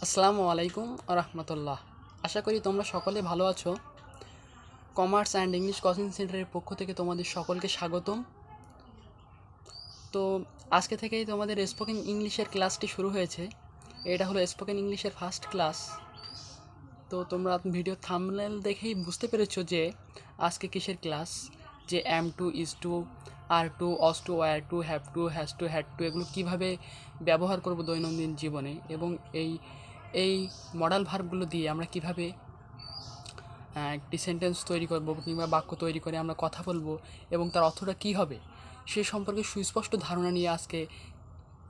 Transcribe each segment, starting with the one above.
আসসালামু আলাইকুম রহমতুল্লাহ। আশা করি তোমরা সকলে ভালো আছো। কমার্স অ্যান্ড ইংলিশ কোচিং সেন্টারের পক্ষ থেকে তোমাদের সকলকে স্বাগতম। তো আজকে থেকেই তোমাদের স্পোকেন ইংলিশের ক্লাসটি শুরু হয়েছে। এটা হলো স্পোকেন ইংলিশের ফার্স্ট ক্লাস। তো তোমরা ভিডিও থাম্বনেল দেখেই বুঝতে পেরেছো যে আজকে কিসের ক্লাস, যে am to, is to, are to, was to, were to, have to, has to, had to এগুলো কীভাবে ব্যবহার করব দৈনন্দিন জীবনে, এবং এই এই মডাল ভার্বগুলো দিয়ে আমরা কিভাবে একটি সেন্টেন্স তৈরি করব কিংবা বাক্য তৈরি করে আমরা কথা বলবো এবং তার অর্থটা কী হবে সে সম্পর্কে সুস্পষ্ট ধারণা নিয়ে আজকে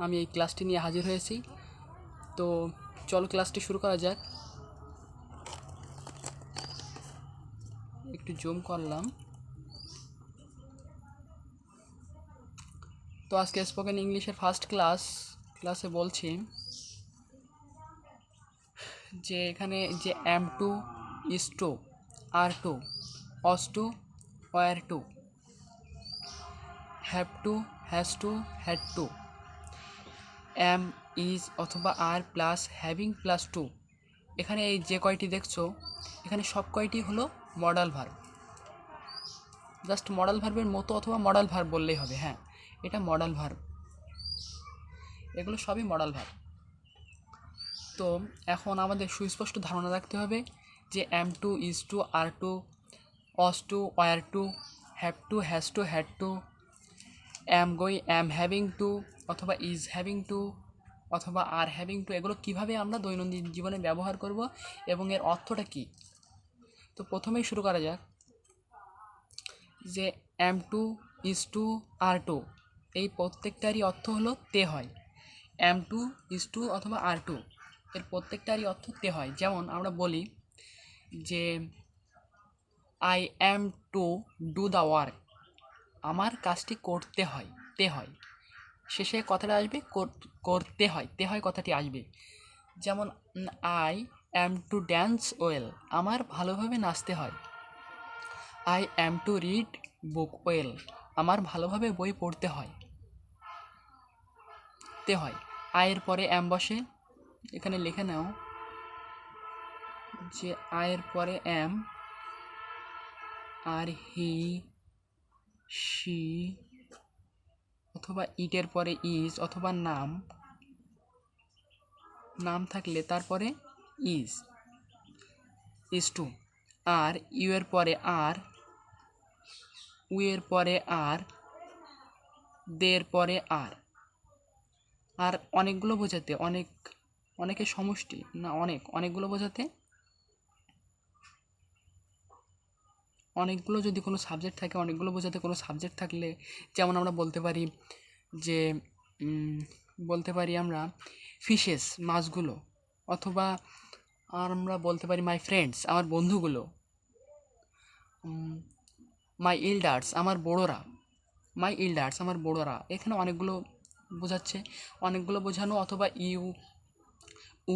আমি এই ক্লাসটি নিয়ে হাজির হয়েছি। তো চলো ক্লাসটি শুরু করা যাক। একটু জুম করলাম। তো আজকে স্পোকেন ইংলিশের ফার্স্ট ক্লাসে বলছি যে এখানে যে am to, is to, are to, was to, were to, have to, has to, had to, am, is অথবা are plus having plus to, এখানে এই যে কয়টি দেখছো এখানে সব কয়টি হলো মডাল ভার্ব। জাস্ট মডাল ভার্বের মতো অথবা মডাল ভার্ব বললেই হবে। হ্যাঁ, এটা মডাল ভার্ব, এগুলো সবই মডাল ভার্ব। তো এখন আমাদের সুস্পষ্ট ধারণা রাখতে হবে যে am to, is to, are to, was to, were to, have to, has to, had to, am having to অথবা ইজ হ্যাভিং টু অথবা আর হ্যাভিং টু, এগুলো কীভাবে আমরা দৈনন্দিন জীবনে ব্যবহার করব এবং এর অর্থটা কী। তো প্রথমেই শুরু করা যাক যে am to, is to, are to, এই প্রত্যেকটারই অর্থ হলো তে হয়। এম টু, ইজ টু অথবা আর টু এর প্রত্যেকটারই অর্থ তে হয়। যেমন আমরা বলি যে I am to do the work, আমার কাজটি করতে হয়, তে হয়। শেষে কথাটা আসবে করতে হয়, তে হয় কথাটি আসবে। যেমন I am to dance well, আমার ভালোভাবে নাচতে হয়। I am to read book well, আমার ভালোভাবে বই পড়তে হয়, তে হয়। আয়ের পরে অ্যাম বসে, এখানে লিখে নাও যে আয়ের পরে অ্যাম, আর হি, শি অথবা ইটের পরে ইজ অথবা নাম থাকলে তারপরে ইজ টু। আর ইউ এর পরে আর, উ এর পরে আর, দের পরে আর অনেকগুলো বোঝাতে, অনেকের সমষ্টি না, অনেকগুলো বোঝাতে, অনেকগুলো যদি কোনো সাবজেক্ট থাকে, অনেকগুলো বোঝাতে কোনো সাবজেক্ট থাকলে, যেমন আমরা বলতে পারি যে আমরা ফিশেস, মাছগুলো, অথবা আর আমরা বলতে পারি মাই ফ্রেন্ডস, আমার বন্ধুগুলো, মাই ইল্ডার্স, আমার বড়োরা, এখানে অনেকগুলো বোঝাচ্ছে, অনেকগুলো বোঝানো, অথবা ইউ,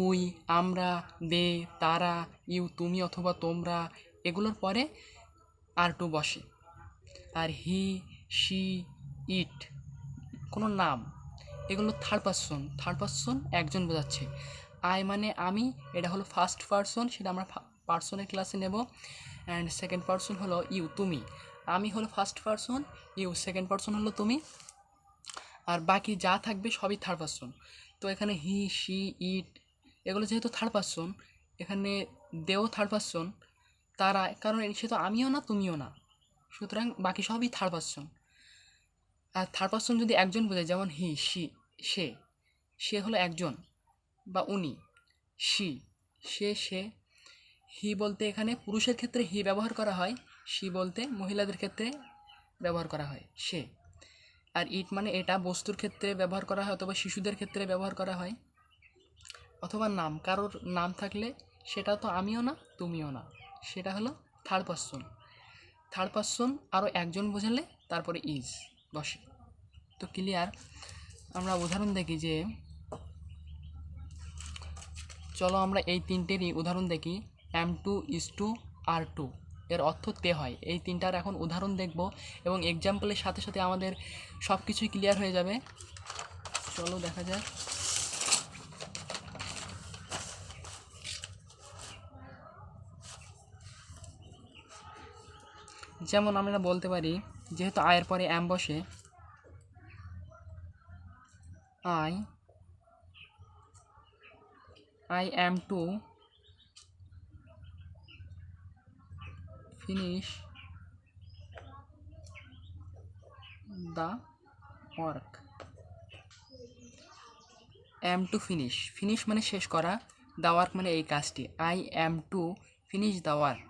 উই, আমরা, দে, তারা, ইউ তুমি অথবা তোমরা, এগুলোর পরে আর টু বসে। আর হি, শি, ইট কোনো নাম, এগুলো থার্ড পারসন একজন বোঝাচ্ছে। আই মানে আমি, এটা হলো ফার্স্ট পারসন, সেটা আমরা পার্সনের ক্লাসে নেব। অ্যান্ড সেকেন্ড পারসন হলো ইউ, তুমি। আমি হলো first person, you second person হলো তুমি, আর বাকি যা থাকবে সবই থার্ড পারসন। তো এখানে হি, শি, ইট এগুলো যেহেতু থার্ড পারসন, এখানে দেও থার্ড পারসন, তারা, কারণ সে তো আমিও না তুমিও না, সুতরাং বাকি সবই থার্ড পারসন। আর থার্ড পারসন যদি একজন বোঝায়, যেমন হি, শি, সে হলো একজন বা উনি, সে। হি বলতে এখানে পুরুষের ক্ষেত্রে হি ব্যবহার করা হয়, শি বলতে মহিলাদের ক্ষেত্রে ব্যবহার করা হয় সে। আর ইট মানে এটা বস্তুর ক্ষেত্রে ব্যবহার করা হয় অথবা শিশুদের ক্ষেত্রে ব্যবহার করা হয়, অথবা নাম, কারোর নাম থাকলে সেটা তো আমিও না তুমিও না, সেটা হলো থার্ড পারসন আরও একজন বোঝালে তারপরে ইজ বসে। তো ক্লিয়ার? আমরা উদাহরণ দেখি যে, চলো আমরা এই তিনটেরই উদাহরণ দেখি। Am to, is to, are to এর অর্থ তে হয়, এই তিনটার এখন উদাহরণ দেখব এবং এক্সাম্পলের সাথে সাথে আমাদের সব কিছুই ক্লিয়ার হয়ে যাবে। চলো দেখা যাক। যেমন আমরা বলতে পারি, যেহেতু আয়ের পরে এম বসে, I am to finish the work. Am to finish, finish মানে শেষ করা, দ্য ওয়ার্ক মানে এই কাজটি। I am to finish the work,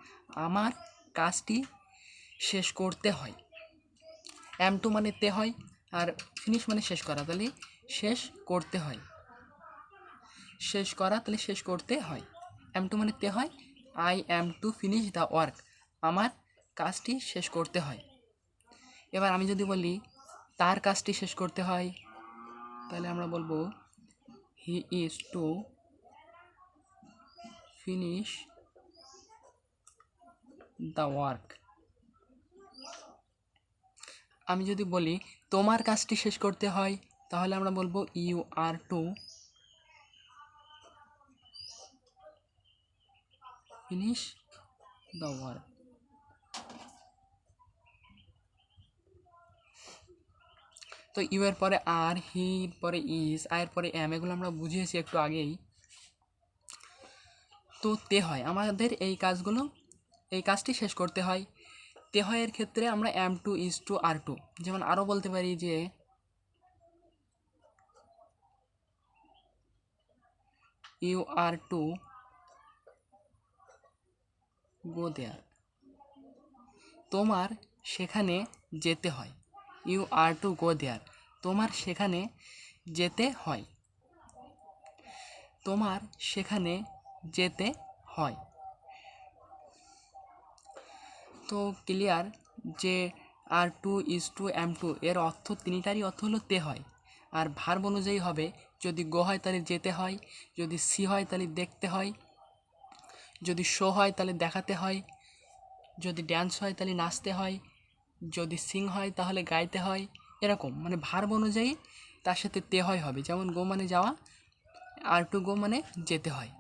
আমার কাজটি শেষ করতে হয়। এম টু মানে তে হয়, আর ফিনিশ মানে শেষ করা, তাহলে শেষ করতে হয়। শেষ করা তাহলে শেষ করতে হয়। এম টু মানে তে হয়, I am to finish the work, আমার কাজটি শেষ করতে হয়। এবার আমি যদি বলি তার কাজটি শেষ করতে হয়, তাহলে আমরা বলবো হি is two finish the work. আমি যদি বলি তোমার কাজটি শেষ করতে হয়, তাহলে আমরা বলবো you are to finish the work. তো ইউ এর পরে আর, হির পরে ইজ, আয়ের পরে এম, এগুলো আমরা বুঝিয়েছি একটু আগেই। তো তে হয়, আমাদের এই কাজগুলো, এই কাজটি শেষ করতে হয়। তে হয় এর ক্ষেত্রে আমরা am to, is to, are to, যেমন আরও বলতে পারি যে ইউ আর টু গো দেয়ার, তোমার সেখানে যেতে হয়। ইউ আর টু গো দেয়ার, তোমার সেখানে যেতে হয়। তোমার সেখানে যেতে হয়। তো ক্লিয়ার যে are to, is to, am to এর অর্থ তিনটারই অর্থ হলো তে হয়। আর ভার্ব অনুযায়ী হবে, যদি গো হয় তাহলে যেতে হয়, যদি সি হয় তাহলে দেখতে হয়, যদি শো হয় তাহলে দেখাতে হয়, যদি ড্যান্স হয় তাহলে নাচতে হয়, যদি সিং হয় তাহলে গাইতে হয়। এরকম মানে ভার্ব অনুযায়ী তার সাথে তে হয় হবে। যেমন গো মানে যাওয়া, আর টু গো মানে যেতে হয়।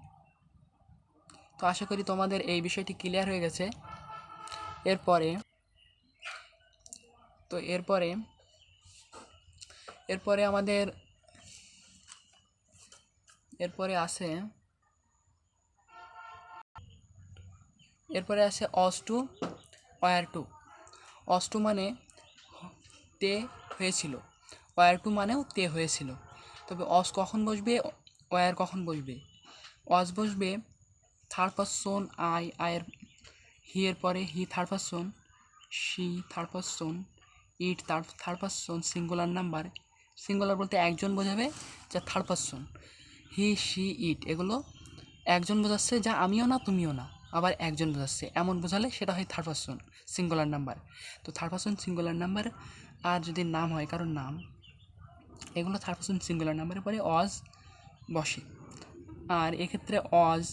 তো আশা করি তোমাদের এই বিষয়টি ক্লিয়ার হয়ে গেছে। এরপরে তো এরপরে আমাদের এরপরে আসে অস to, were two. Was two মানে তে হয়েছিল, ওয়ার টু মানেও তে হয়েছিল। তবে অস কখন বসবে, ওয়ার কখন বসবে? অস বসবে থার্ড পারসন আই, আয়ের হি এর পরে he third person, she third person, it third person singular number. Singular বলতে একজন বোঝাবে, যা থার্ড পারসন। হি, শি, ইট এগুলো একজন বোঝাচ্ছে, যা আমিও না তুমিও না, আবার একজন বোঝাচ্ছে, এমন বোঝালে সেটা হয় থার্ড পারসন সিঙ্গুলার নাম্বার। তো থার্ড পারসন সিঙ্গুলার নাম্বার, আর যদি নাম হয় কারোর নাম, এগুলো থার্ড পারসন সিঙ্গুলার নাম্বারের পরে অজ বসে। আর এক্ষেত্রে অজ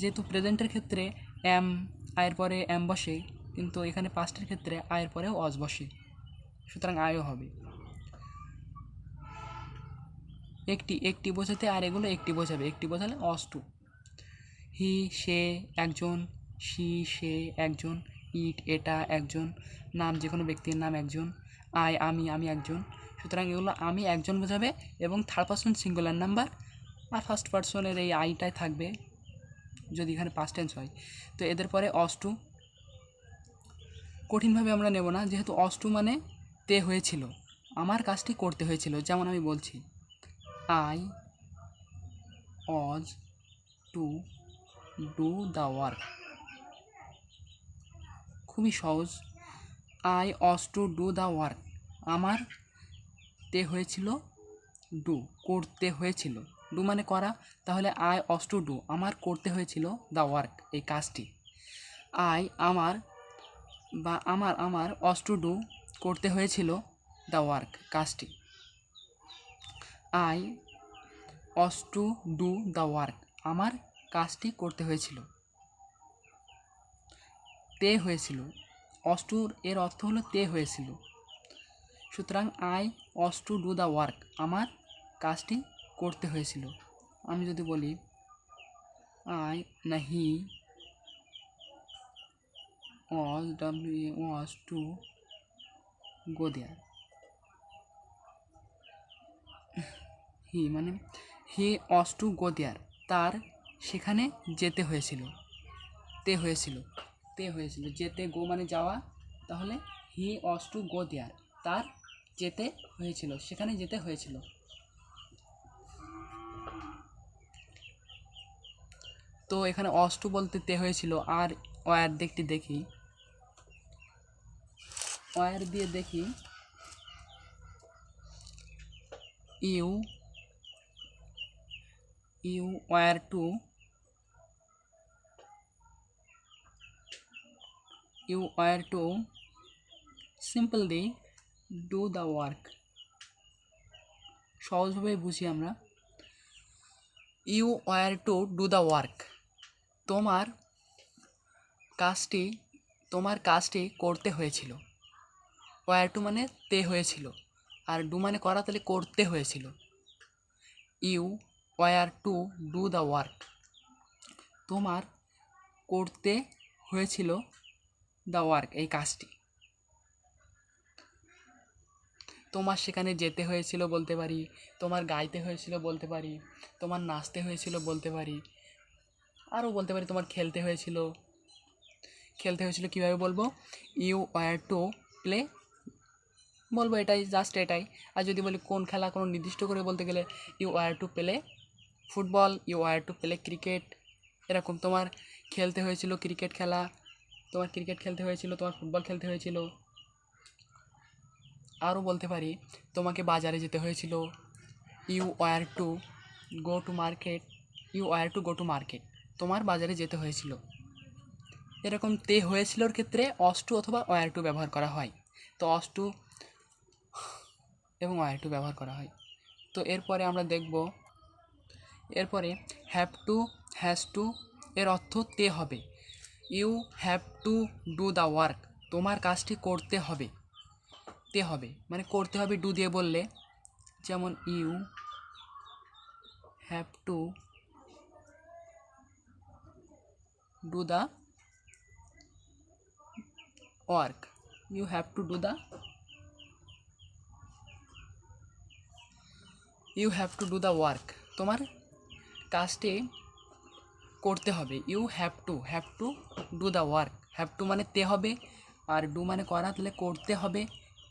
যেহেতু প্রেজেন্টের ক্ষেত্রে এম, আয়ের পরে এম বসে, কিন্তু এখানে পাস্টের ক্ষেত্রে আয়ের পরেও অজ বসে, সুতরাং আয়ও হবে। একটি বোঝাতে, আর এগুলো একটি বোঝাবে, একটি বোঝালে অজ টু। হি সে একজন, শি সে একজন, ইট এটা একজন, নাম যে কোনো ব্যক্তির নাম একজন, আই আমি একজন। সুতরাং এগুলো আমি একজন বোঝাবে এবং থার্ড পারসন সিঙ্গুলার নাম্বার, আর ফার্স্ট পারসনের এই আইটাই থাকবে যদি এখানে পাস্ট টেন্স হয়। তো এদের পরে অস টু কঠিনভাবে আমরা নেব না, যেহেতু অস টু মানে তে হয়েছিল, আমার কাজটি করতে হয়েছিল। যেমন আমি বলছি I Aja two do the work, খুবই সহজ। I Aja two do the work, আমার তে হয়েছিল ডু, করতে হয়েছিল। ডু মানে করা, তাহলে আই অজ টু ডু, আমার করতে হয়েছিল দ্য ওয়ার্ক এই কাজটি। আই আমার বা আমার অজ টু ডু করতে হয়েছিল দ্য ওয়ার্ক কাজটি। I Aja two do the work, আমার কাজটি করতে হয়েছিল। তে হয়েছিল, অজ টু এর অর্থ হলো তে হয়েছিল। সুতরাং I Aja two do the work, আমার কাজটি করতে হয়েছিল। আমি যদি বলি আই না হি was to go there. He was to go there, তার সেখানে যেতে হয়েছিল। যেতে, গো মানে যাওয়া, তাহলে হি was to go there, তার যেতে হয়েছিল, সেখানে যেতে হয়েছিল। তো এখানে was to বলতে তে হয়েছিল, আর ওয়ার দেখি ওয়ার দিয়ে দেখি you were to simply do the work. সহজভাবে বুঝি আমরা, you were to do the work, তোমার কাজটি করতে হয়েছিল। ওয়ার টু মানে তে হয়েছিল, আর ডু মানে করা, তাহলে করতে হয়েছিল। You were to do the work, তোমার করতে হয়েছিল দ্য ওয়ার্ক, এই কাজটি। তোমার সেখানে যেতে হয়েছিল বলতে পারি, তোমার গাইতে হয়েছিল বলতে পারি, তোমার নাচতে হয়েছিল বলতে পারি, আরও বলতে পারি তোমার খেলতে হয়েছিল। কীভাবে বলবো? ইউ ওয়ার টু প্লে বলবো, এটাই, জাস্ট এটাই। আর যদি বলি কোন খেলা, কোনো নির্দিষ্ট করে বলতে গেলে you were to play football, you were to play cricket, এরকম। তোমার খেলতে হয়েছিল ক্রিকেট খেলা, তোমার ক্রিকেট খেলতে হয়েছিল, তোমার ফুটবল খেলতে হয়েছিল। আরও বলতে পারি তোমাকে বাজারে যেতে হয়েছিল, you were to go to market, তোমার বাজারে যেতে হয়েছিল। এরকম তে হয়েছিলর ক্ষেত্রে অস টু অথবা ওয়ার টু ব্যবহার করা হয়। তো অস টু এবং ওয়ার টু ব্যবহার করা হয়। তো এরপরে আমরা দেখব, হ্যাভ টু, হ্যাজ টু এর অর্থ তে হবে। You have to do the work, তোমার কাজটি করতে হবে। তে হবে মানে করতে হবে, ডু দিয়ে বললে, যেমন you have to do the work, you have to do the work, তোমার কাজটি করতে হবে। You have to do the work, have to মানে তে হবে, আর ডু মানে করা, তাহলে করতে হবে।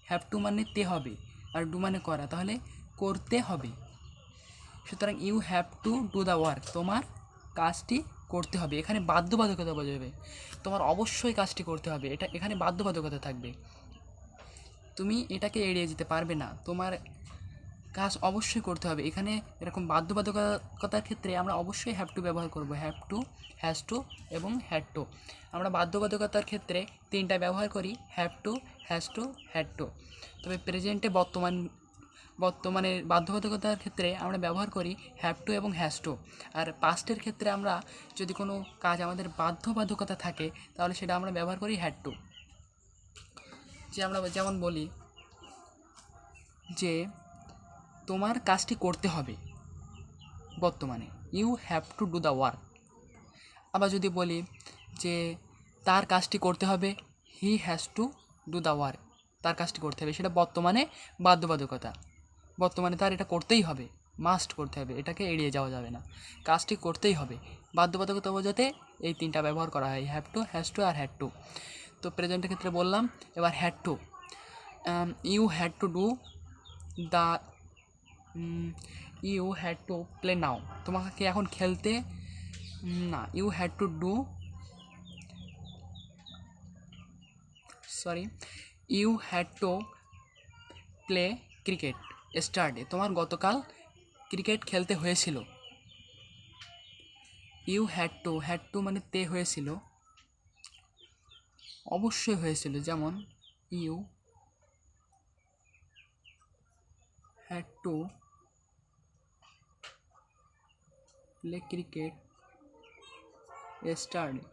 হ্যাভ টু মানে তে হবে, আর ডু মানে করা, তাহলে করতে হবে। সুতরাং you have to do the work, তোমার কাজটি করতে হবে। এখানে বাধ্যবাধকতা বোঝাবে, তোমার অবশ্যই কাজটি করতে হবে, এটা এখানে বাধ্যবাধকতা থাকবে, তুমি এটাকে এড়িয়ে যেতে পারবে না, তোমার কাজ অবশ্যই করতে হবে। এখানে এরকম বাধ্যবাধকতার ক্ষেত্রে আমরা অবশ্যই হ্যাভ টু ব্যবহার করব, হ্যাভ টু, হ্যাজ টু এবং হ্যাড টু। আমরা বাধ্যবাধকতার ক্ষেত্রে তিনটা ব্যবহার করি, have to, has to, had two. তবে প্রেজেন্টে বর্তমানে বাধ্যবাধকতার ক্ষেত্রে আমরা ব্যবহার করি হ্যাভ টু এবং হ্যাজ টু। আর পাস্টের ক্ষেত্রে আমরা যদি কোনো কাজ আমাদের বাধ্যবাধকতা থাকে, তাহলে সেটা আমরা ব্যবহার করি হ্যাড টু। আমরা যেমন বলি যে তোমার কাজটি করতে হবে, বর্তমানে you have to do the work. আবার যদি বলি যে তার কাজটি করতে হবে, he has to do the work, তার কাজটি করতে হবে, সেটা বর্তমানে বাধ্যবাধকতা, বর্তমানে তার এটা করতেই হবে, মাস্ট করতে হবে, এটাকে এড়িয়ে যাওয়া যাবে না, কাজটি করতেই হবে। বাধ্যবাধকতা বোঝাতে এই তিনটা ব্যবহার করা হয়, হ্যাভ টু, হ্যাজ টু আর হ্যাড টু। তো প্রেজেন্টের ক্ষেত্রে বললাম। এবার had to, you had to do the you had to play now, তোমাকে এখন খেলতে, না, you had to do, you had to play cricket yesterday, তোমার গতকাল ক্রিকেট খেলতে হয়েছিল। ইউ হ্যাড টু মানে তে হয়েছিল, অবশ্যই হয়েছিল, যেমন you had to play cricket yesterday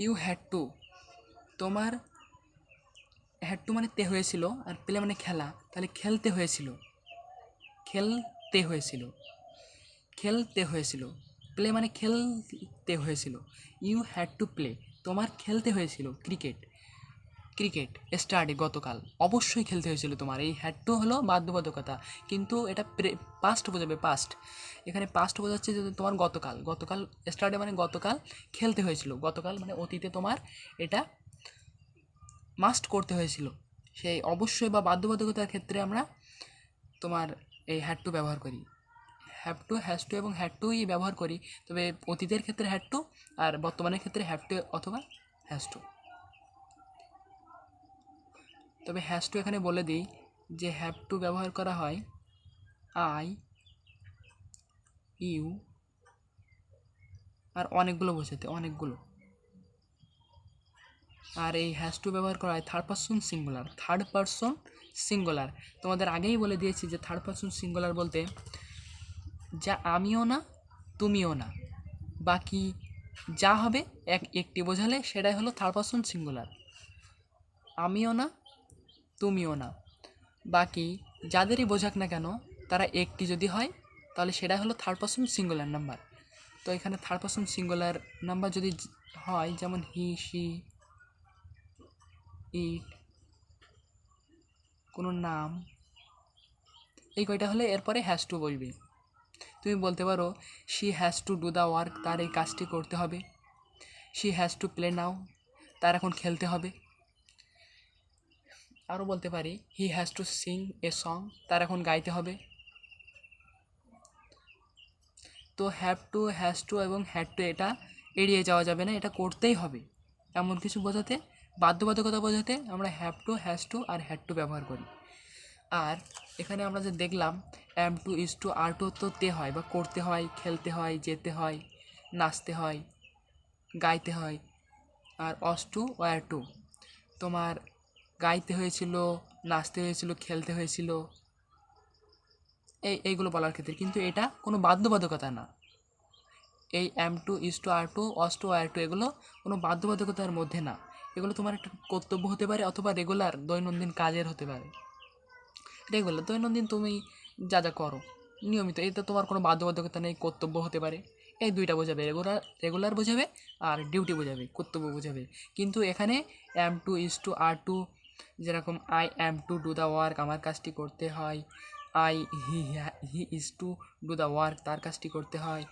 you had to, তোমার হ্যাড টু মানে তে হয়েছিল, আর প্লে মানে খেলা, তাহলে খেলতে হয়েছিল, খেলতে হয়েছিল, খেলতে হয়েছিল। প্লে মানে খেলতে হয়েছিল। ইউ হ্যাড টু প্লে, তোমার খেলতে হয়েছিল ক্রিকেট, ক্রিকেট স্টার্টে গতকাল, অবশ্যই খেলতে হয়েছিল তোমার। এই হ্যাড টু হলো বাধ্যবাধকতা, কিন্তু এটা পাস্ট বোঝাবে, পাস্ট। এখানে পাস্ট বোঝাচ্ছে যে তোমার গতকাল, গতকাল স্টার্টে মানে গতকাল খেলতে হয়েছিল, গতকাল মানে অতীতে তোমার এটা মাস্ট করতে হয়েছিল। সেই অবশ্যই বা বাধ্যবাধকতার ক্ষেত্রে আমরা তোমার এই হ্যাড টু ব্যবহার করি, হ্যাভ টু, হ্যাজ টু এবং হ্যাড টুই ব্যবহার করি। তবে অতীতের ক্ষেত্রে হ্যাড টু, আর বর্তমানের ক্ষেত্রে হ্যাভ টু অথবা হ্যাজ টু। তবে হ্যাজ টু এখানে বলে দিই যে হ্যাভ টু ব্যবহার করা হয় আই, ইউ আর অনেকগুলো বোঝাতে, অনেকগুলো। আর এই হ্যাজ টু ব্যবহার করা হয় third person singular, third person singular. তোমাদের আগেই বলে দিয়েছি যে থার্ড পারসন সিঙ্গুলার বলতে যা আমিও না তুমিও না, বাকি যা হবে একটি বোঝালে সেটাই হলো থার্ড পারসন সিঙ্গুলার। আমিও না তুমিও না, বাকি যাদেরই বোঝাক না কেন তারা একটি যদি হয় তাহলে সেটা হলো থার্ড পারসন সিঙ্গুলার নাম্বার। তো এখানে থার্ড পারসন সিঙ্গুলার নাম্বার যদি হয়, যেমন হি, শি, ইট, কোনো নাম, এই কয়টা হলে এরপরে হ্যাজ টু বলবে। তুমি বলতে পারো she has to do the work, তার এই কাজটি করতে হবে। শি হ্যাজ টু প্লে নাও, তার এখন খেলতে হবে। আরও বলতে পারি হি has two sing a song, তার এখন গাইতে হবে। তো হ্যাভ টু, হ্যাজ টু এবং হ্যাড টু এটা এড়িয়ে যাওয়া যাবে না, এটা করতেই হবে। এমন কিছু বোঝাতে, বাধ্যবাধকতা বোঝাতে আমরা হ্যাভ টু, হ্যাজ টু আর হ্যাড টু ব্যবহার করি। আর এখানে আমরা যে দেখলাম am to, is to, are to তো তে হয় বা করতে হয়, খেলতে হয়, যেতে হয়, নাচতে হয়, গাইতে হয়। আর অস টু, ওয়্যার টু, তোমার গাইতে হয়েছিল, নাচতে হয়েছিল, খেলতে হয়েছিল, এইগুলো বলার ক্ষেত্রে। কিন্তু এটা কোনো বাধ্যবাধকতা না। এই am to, is to, are to, was to, were to এগুলো কোনো বাধ্যবাধকতার মধ্যে না। এগুলো তোমার একটা কর্তব্য হতে পারে অথবা রেগুলার দৈনন্দিন কাজের হতে পারে। রেগুলার দৈনন্দিন তুমি যা যা করো নিয়মিত, এতে তোমার কোনো বাধ্যবাধকতা নেই, কর্তব্য হতে পারে। এই দুইটা বোঝাবে, রেগুলার, রেগুলার বোঝাবে আর ডিউটি বোঝাবে, কর্তব্য বোঝাবে। কিন্তু এখানে am to, is to, are to, যেরকম I am to do the work, আমার কাজটি করতে হয়। I, he is to do the work, তার কাজটি করতে হয়।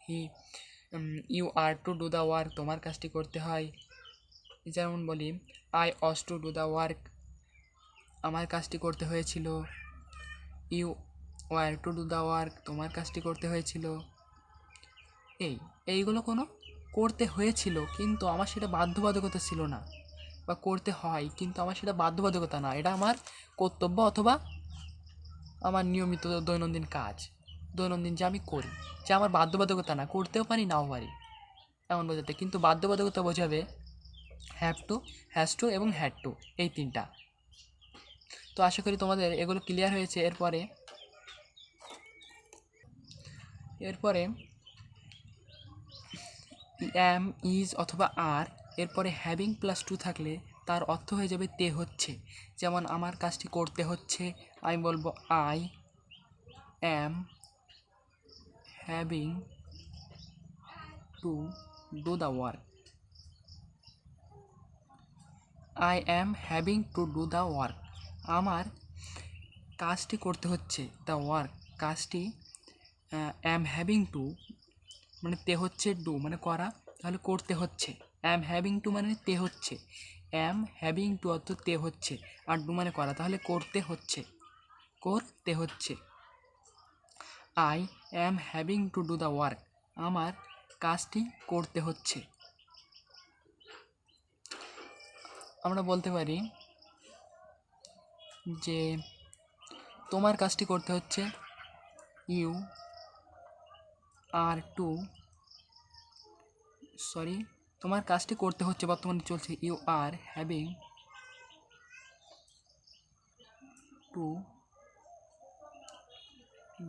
He, you are to do the work, তোমার কাজটি করতে হয়। যেমন বলি আই অস টু ডু দ্য ওয়ার্ক, আমার কাজটি করতে হয়েছিল। You were to do the work, তোমার কাজটি করতে হয়েছিল। এইগুলো কোনো করতে হয়েছিল কিন্তু আমার সেটা বাধ্যবাধকতা ছিল না, বা করতে হয় কিন্তু আমার সেটা বাধ্যবাধকতা না, এটা আমার কর্তব্য অথবা আমার নিয়মিত দৈনন্দিন কাজ, দৈনন্দিন যা আমি করি, যা আমার বাধ্যবাধকতা না, করতেও পারি নাও পারি, এমন বোঝাতে। কিন্তু বাধ্যবাধকতা বোঝাবে হ্যাভ টু, হ্যাজ টু এবং হ্যাড টু, এই তিনটা। তো আশা করি তোমাদের এগুলো ক্লিয়ার হয়েছে। এরপরে অ্যাম, ইজ অথবা আর, এরপরে হ্যাভিং প্লাস টু থাকলে তার অর্থ হয়ে যাবে তে হচ্ছে। যেমন আমার কাজটি করতে হচ্ছে, আমি বলবো I am having to do the work, I am having to do the work, আমার কাজটি করতে হচ্ছে, দ্য ওয়ার্ক, কাজটি। অ্যাম হ্যাভিং টু মানে তে হচ্ছে, ডু মানে করা, তাহলে করতে হচ্ছে। অ্যাম হ্যাভিং টু মানে তে হচ্ছে, অ্যাম হ্যাভিং টু অর্থ তে হচ্ছে, আর ডু মানে করা, তাহলে করতে হচ্ছে, করতে হচ্ছে। I am having to do the work, আমার কাজটি করতে হচ্ছে। আমরা বলতে পারি যে তোমার কাজটি করতে হচ্ছে, ইউ আর টু, সরি, তোমার কাজটি করতে হচ্ছে বর্তমানে চলছে, you are having to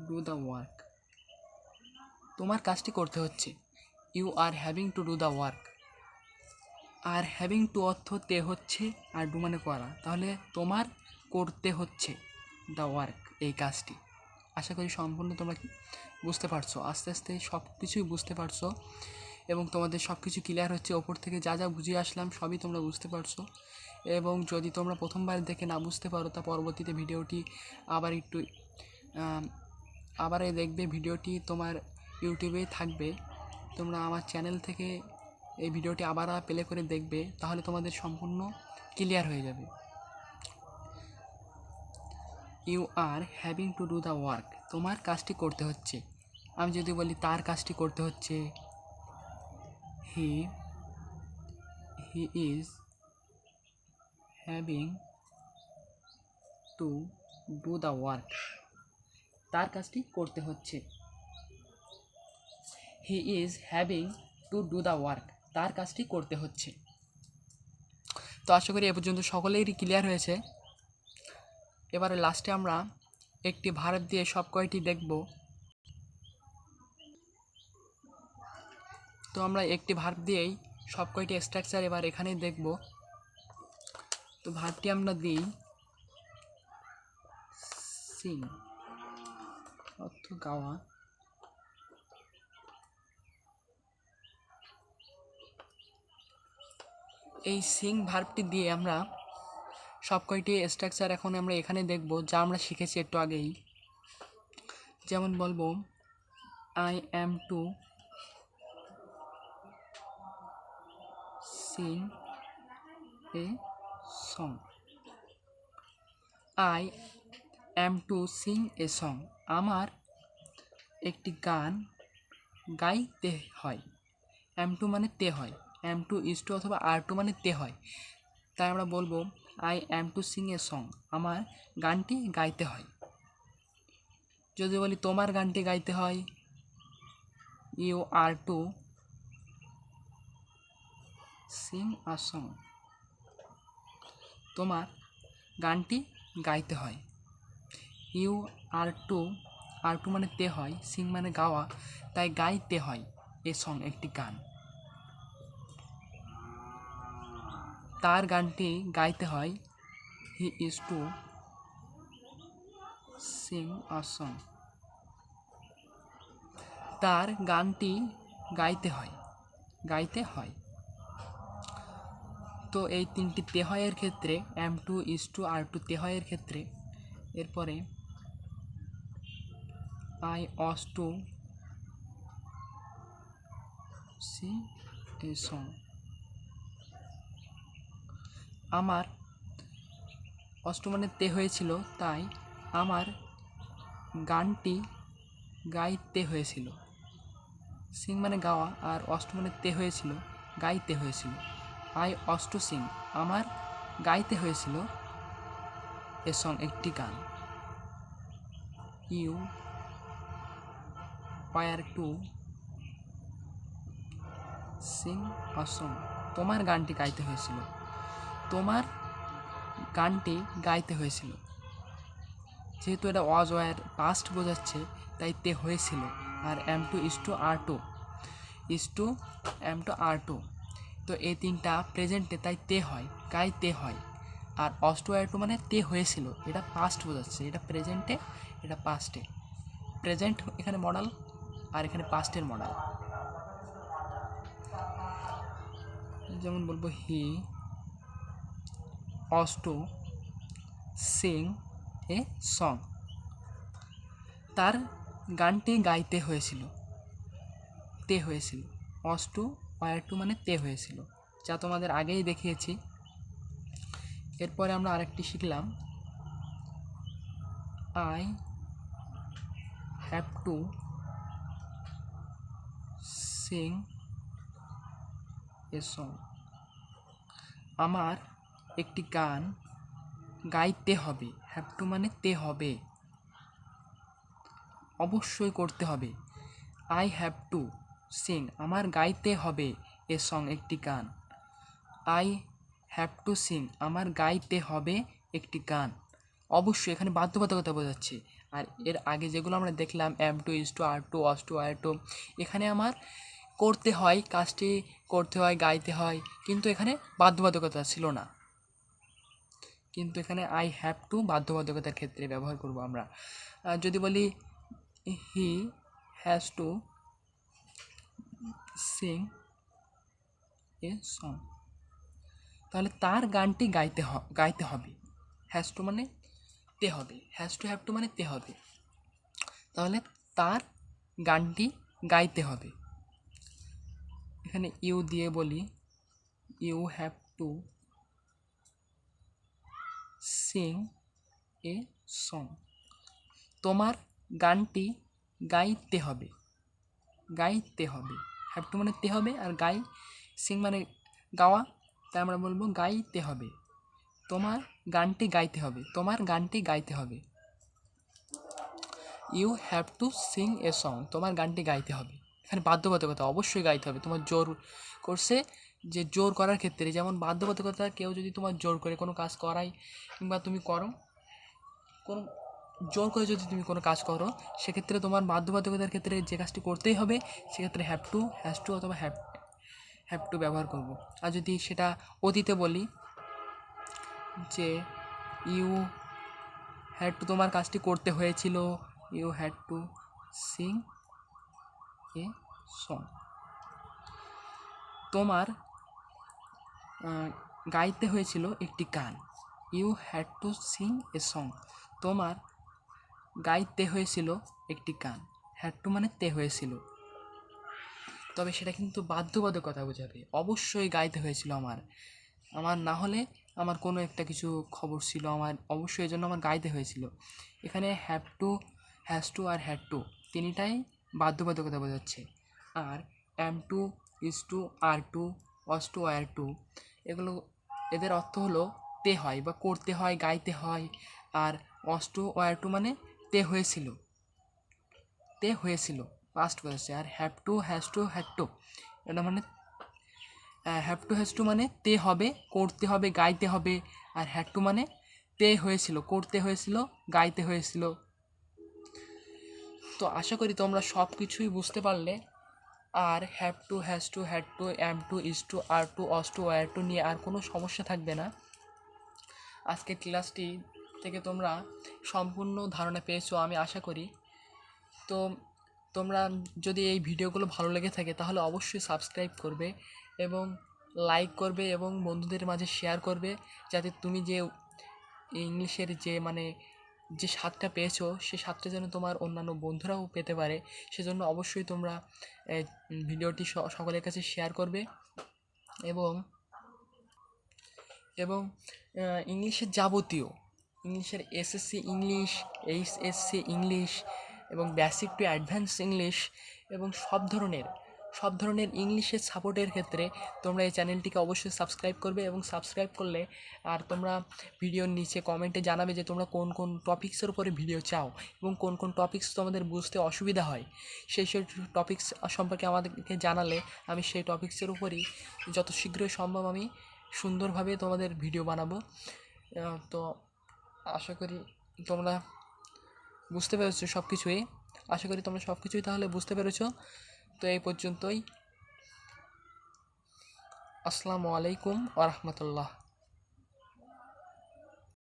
do the work, তোমার কাজটি করতে হচ্ছে, you are having to do the work, are having to অর্থ তে হচ্ছে আর ডু মানে করা, তাহলে তোমার করতে হচ্ছে দ্য ওয়ার্ক, এই কাজটি। আশা করি সম্পূর্ণ তোমরা বুঝতে পারছো, আস্তে আস্তে সব কিছুই বুঝতে পারছো এবং তোমাদের সব কিছু ক্লিয়ার হচ্ছে। ওপর থেকে যা যা বুঝিয়ে আসলাম সবই তোমরা বুঝতে পারছো। এবং যদি তোমরা প্রথমবার দেখে না বুঝতে পারো, তা পরবর্তীতে ভিডিওটি আবার একটু আবার দেখবে, ভিডিওটি তোমার ইউটিউবেই থাকবে, তোমরা আমার চ্যানেল থেকে এই ভিডিওটি আবার প্লে করে দেখবে, তাহলে তোমাদের সম্পূর্ণ ক্লিয়ার হয়ে যাবে। You are having to do the work, তোমার কাজটি করতে হচ্ছে। আমি যদি বলি তার কাজটি করতে হচ্ছে, he is having to do the work, তার কাজটি করতে হচ্ছে। He is having to do the work, তার কাজটি করতে হচ্ছে। তো আশা করি এ পর্যন্ত সকলেরই ক্লিয়ার হয়েছে। এবারে লাস্টে আমরা একটি ভার্ব দিয়ে সব কয়টি দেখব। তো আমরা একটি ভার্ব দিয়েই সব কয়টি স্ট্রাকচার এবার এখানেই দেখব। তো ভার্বটি আমরা দিই সিং, অর্থ গাওয়া। এই সিং ভার্বটি দিয়ে আমরা সব কয়টি স্ট্রাকচার এখন আমরা এখানে দেখব, যা আমরা শিখেছি একটু আগেই। যেমন বলবো I am to sing a song, I am to sing a song, আমার একটি গান গাইতে হয়। অ্যাম টু মানে তে হয়, অ্যাম টু ইজ টু অথবা আর টু মানে তে হয়, তাই আমরা বলবো I am to sing a song, আমার গানটি গাইতে হয়। যদি বলি তোমার গানটি গাইতে হয়, you are to sing a song, তোমার গানটি গাইতে হয়। ইউ আর টু মানে তে হয়, সিং মানে গাওয়া, তাই গাইতে হয় এ সং, একটি গান। তার গানটি গাইতে হয়, he is to sing a song, তার গানটি গাইতে হয়, গাইতে হয়। তো এই তিনটি তে হয়ের ক্ষেত্রে, am to is to are to তে হয়ের ক্ষেত্রে, এরপরে আই অস টু সি এ সং, আমার অষ্ট মানে তে হয়েছিল, তাই আমার গানটি গাইতে হয়েছিল। সিং মানে গাওয়া, আর অষ্ট মানে তে হয়েছিল, গাইতে হয়েছিল। আই অস টু সিং, আমার গাইতে হয়েছিল এ সং, একটি গান। You were to sing a song, তোমার গানটি গাইতে হয়েছিল, তোমার গানটি গাইতে হয়েছিল। যেহেতু এটা ওয়াজ ওয়ার পাস্ট বোঝাচ্ছে, তাই তে হয়েছিল। আর am to is to are to, is to am to are to, তো এই তিনটা প্রেজেন্টে, তাই তে হয়, গাইতে হয়। আর অস টু আর টু মানে তে হয়েছিল, এটা পাস্ট বোঝাচ্ছে, এটা প্রেজেন্টে, এটা পাস্টে। প্রেজেন্ট এখানে মডাল, আর এখানে পাস্টের মডাল। যেমন বলবো হি অস টু সিং এ সং, তার গানটি গাইতে হয়েছিল, তে হয়েছিল। অস টু ওয়ার টু মানে তে হয়েছিল, যা তোমাদের আগেই দেখিয়েছি। এরপরে আমরা আরেকটি শিখলাম, I have to sing a song, আমার একটি গান গাইতে হবে। হ্যাভ টু মানে তে হবে, অবশ্যই করতে হবে। আই হ্যাভ টু সিং, আমার গাইতে হবে এ সং, একটি গান। আই হ্যাভ টু সিং, আমার গাইতে হবে একটি গান। অবশ্যই এখানে বাধ্যবাধকতা বোঝাচ্ছে। আর এর আগে যেগুলো আমরা দেখলাম, am to, is to, are to, was to, are to, এখানে আমার করতে হয়, কাজটি করতে হয়, গাইতে হয়, কিন্তু এখানে বাধ্যবাধকতা ছিল না। কিন্তু এখানে আই হ্যাভ টু বাধ্যবাধকতার ক্ষেত্রে ব্যবহার করব আমরা। যদি বলি হি has two sing a song, তাহলে তার গানটি গাইতে হবে। হ্যাজ টু মানে তে হবে, হ্যাজ টু হ্যাভ টু মানে তে হবে, তাহলে তার গানটি গাইতে হবে। এখানে ইউ দিয়ে বলি you have to sing a song, তোমার গানটি গাইতে হবে, গাইতে হবে। হ্যাভ টু মানে তে হবে, আর সিং মানে গাওয়া, তাই আমরা বলবো গাইতে হবে। তোমার গানটি গাইতে হবে, তোমার গানটি গাইতে হবে। You have to sing a song, তোমার গানটি গাইতে হবে। এখানে বাধ্যবাধকতা, অবশ্যই গাইতে হবে। তোমার জোর করছে, যে জোর করার ক্ষেত্রে, যেমন বাধ্যবাধকতা, কেউ যদি তোমার জোর করে কোনো কাজ করায় কিংবা তুমি করো, কোনো জোর করে যদি তুমি কোনো কাজ করো, সেক্ষেত্রে তোমার বাধ্যবাধকতার ক্ষেত্রে যে কাজটি করতেই হবে, সেক্ষেত্রে হ্যাভ টু, হ্যাজ টু অথবা হ্যাভ টু ব্যবহার করব। আর যদি সেটা অতীতে বলি, যে ইউ হ্যাড টু, তোমার কাজটি করতে হয়েছিল, you had to sing a song, তোমার গাইতে হয়েছিল একটি গান। You had to sing a song, তোমার গাইতে হয়েছিল একটি গান। হ্যাড টু মানে তে হয়েছিল, তবে সেটা কিন্তু বাধ্যবাধকতা বোঝাবে। অবশ্যই গাইতে হয়েছিল আমার না হলে আমার কোনো একটা কিছু খবর ছিল, আমার অবশ্যই এই জন্য আমার গাইতে হয়েছিল। এখানে হ্যাভ টু, হ্যাজ টু আর হ্যাড টু তিনটাই বাধ্যবাধকতা বোঝাচ্ছে। আর am to, is to, are to, was to, were to, এদের অর্থ হলো তে হয় বা করতে হয়, গাইতে হয়। আর ওয়াজ টু, ওয়্যার টু মানে তে হয়েছিল, তে হয়েছিল, পাস্ট বসে। আর have to, has to, had to, এটা মানে হ্যাভ টু, হ্যাজ টু মানে তে হবে, করতে হবে, গাইতে হবে। আর হ্যাড টু মানে তে হয়েছিল, করতে হয়েছিল, গাইতে হয়েছিল। তো আশা করি তোমরা সব কিছুই বুঝতে পারলে। আর have to, has to, had to, am to, is to, are to, was to, were to নিয়ে আর কোনো সমস্যা থাকবে না। আজকের ক্লাসটি থেকে তোমরা সম্পূর্ণ ধারণা পেয়েছো আমি আশা করি। তো তোমরা যদি এই ভিডিওগুলো ভালো লেগে থাকে, তাহলে অবশ্যই সাবস্ক্রাইব করবে এবং লাইক করবে এবং বন্ধুদের মাঝে শেয়ার করবে, যাতে তুমি যে ইংলিশের যে স্বাদটা পেয়েছো, সেই স্বাদটা যেন তোমার অন্যান্য বন্ধুরাও পেতে পারে। সেজন্য অবশ্যই তোমরা ভিডিওটি সকলের কাছে শেয়ার করবে। এবং এবং ইংলিশের যাবতীয়, ইংলিশের এসএসসি ইংলিশ, এইচএসসি ইংলিশ এবং বেসিক টু অ্যাডভান্স ইংলিশ এবং সব ধরনের ইংলিশের সাপোর্টের ক্ষেত্রে তোমরা এই চ্যানেলটিকে অবশ্যই সাবস্ক্রাইব করবে। এবং সাবস্ক্রাইব করলে আর তোমরা ভিডিওর নিচে কমেন্টে জানাবে যে তোমরা কোন কোন টপিক্সের উপরে ভিডিও চাও এবং কোন কোন টপিক্স তোমাদের বুঝতে অসুবিধা হয়। সেই টপিক্স সম্পর্কে আমাদেরকে জানালে আমি সেই টপিক্সের উপরই যত শীঘ্রই সম্ভব আমি সুন্দরভাবে তোমাদের ভিডিও বানাবো। তো আশা করি তোমরা বুঝতে পেরেছো সব কিছুই। আশা করি তোমরা সব কিছুই তাহলে বুঝতে পেরেছো। তো এই পর্যন্তই। আসসালামু আলাইকুম ওয়া রাহমাতুল্লাহ।